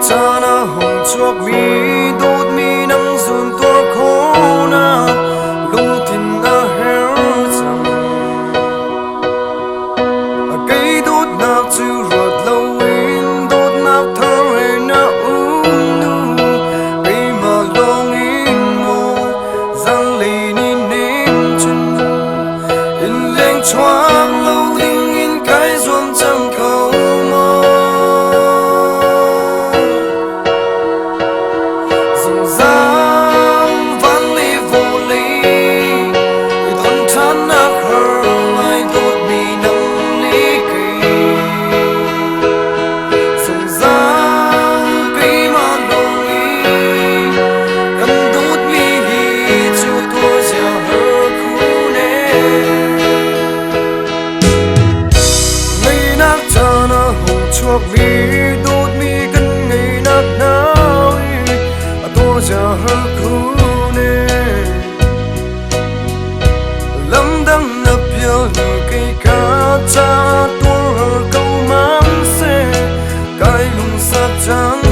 cha na hồng chuộc mi đốt mi nắng dồn tua khô na lung tin na héo chẳng cây đốt na chữ ruột lâu in đốt na thơ hay na nu cây mà long in mồ giang lì ni nên chân in lên choáng lâu linh in cái ruộng chẳng cầu mơ dòng giang vẫn đi vô lý đón chán ác hờ mai đốt bị nắng lý kỳ dòng giang cây mà long in cầm đốt mi hi chiều tôi giờ hờ khu nè ngày nát cha na hồng chuộc mi đốt mi cần ngày nát nào tôi giờ hờ khu nè lâm đắng nấp yêu cây cá cha tôi hờ câu mang xe cái lùng sát trắng